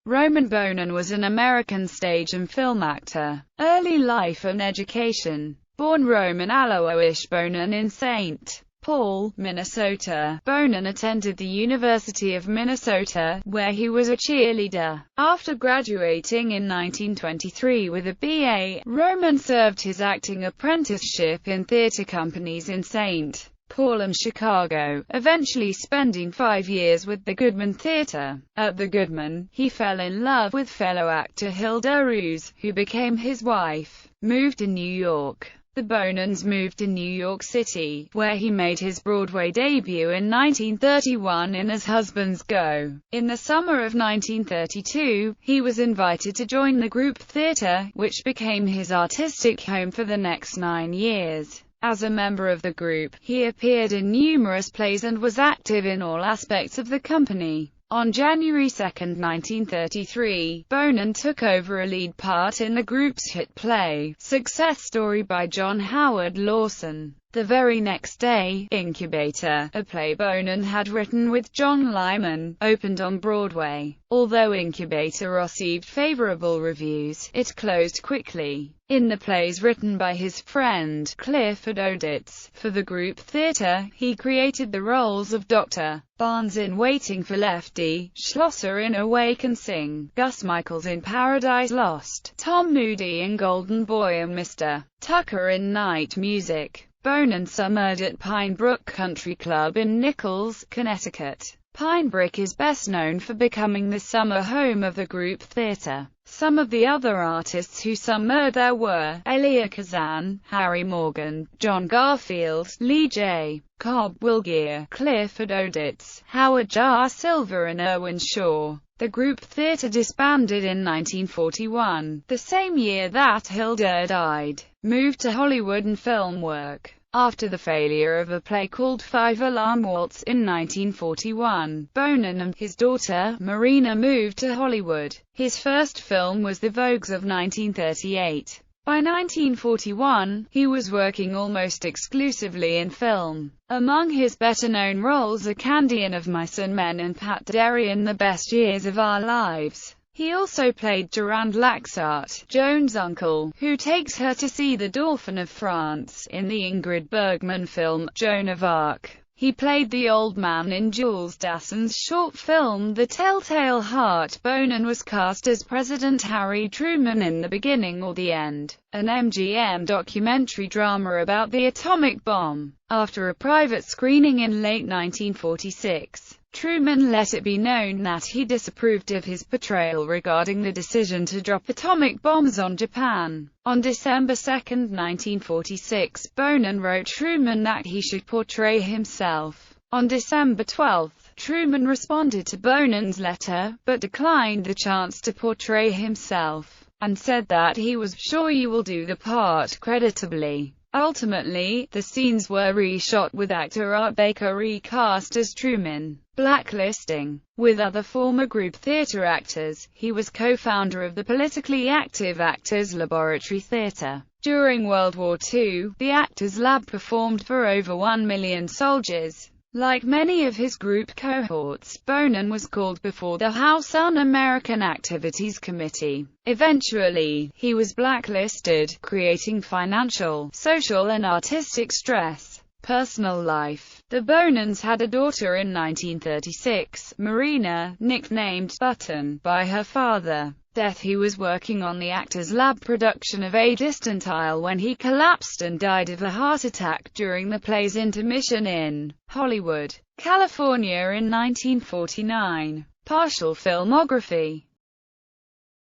Roman Bohnen was an American stage and film actor. Early life and education. Born Roman Alois Bohnen in St. Paul, Minnesota, Bohnen attended the University of Minnesota, where he was a cheerleader. After graduating in 1923 with a BA, Roman served his acting apprenticeship in theater companies in St. Paul and Chicago, eventually spending 5 years with the Goodman Theater. At the Goodman, he fell in love with fellow actor Hilda Roos, who became his wife. Moved to New York. The Bohnens moved to New York City, where he made his Broadway debut in 1931 in As Husbands Go. In the summer of 1932, he was invited to join the group theater, which became his artistic home for the next 9 years. As a member of the group, he appeared in numerous plays and was active in all aspects of the company. On January 2, 1933, Bohnen took over a lead part in the group's hit play, Success Story by John Howard Lawson. The very next day, Incubator, a play Bohnen had written with John Lyman, opened on Broadway. Although Incubator received favorable reviews, it closed quickly. In the plays written by his friend, Clifford Odets, for the group theater, he created the roles of Dr. Barnes in Waiting for Lefty, Schlosser in Awake and Sing, Gus Michaels in Paradise Lost, Tom Moody in Golden Boy and Mr. Tucker in Night Music. Bohnen summered at Pine Brook Country Club in Nichols, Connecticut. Pine Brook is best known for becoming the summer home of the group theater. Some of the other artists who summered there were Elia Kazan, Harry Morgan, John Garfield, Lee J. Cobb, Will Geer, Clifford Odets, Howard Jar Silver and Irwin Shaw. The group theater disbanded in 1941, the same year that Hilda died. Moved to Hollywood and film work. After the failure of a play called Five Alarm Waltz in 1941, Bohnen and his daughter, Marina, moved to Hollywood. His first film was The Vogues of 1938. By 1941, he was working almost exclusively in film. Among his better-known roles are Candy in Of Mice and Men and Pat Derry in The Best Years of Our Lives. He also played Durand Laxart, Joan's uncle, who takes her to see the Dauphin of France, in the Ingrid Bergman film, Joan of Arc. He played the old man in Jules Dassin's short film The Telltale Heart. Bohnen was cast as President Harry Truman in The Beginning or the End, an MGM documentary drama about the atomic bomb. After a private screening in late 1946, Truman let it be known that he disapproved of his portrayal regarding the decision to drop atomic bombs on Japan. On December 2, 1946, Bohnen wrote Truman that he should portray himself. On December 12, Truman responded to Bohnen's letter, but declined the chance to portray himself, and said that he was sure you will do the part creditably. Ultimately, the scenes were reshot with actor Art Baker recast as Truman. Blacklisting. With other former group theater actors, he was co-founder of the politically active Actors Laboratory Theater. During World War II, the Actors Lab performed for over 1 million soldiers. Like many of his group cohorts, Bohnen was called before the House Un-American Activities Committee. Eventually, he was blacklisted, creating financial, social and artistic stress. Personal life. The Bohnens had a daughter in 1936, Marina, nicknamed Button by her father. Death. He was working on the Actors Lab production of A Distant Isle when he collapsed and died of a heart attack during the play's intermission in Hollywood, California in 1949. Partial filmography.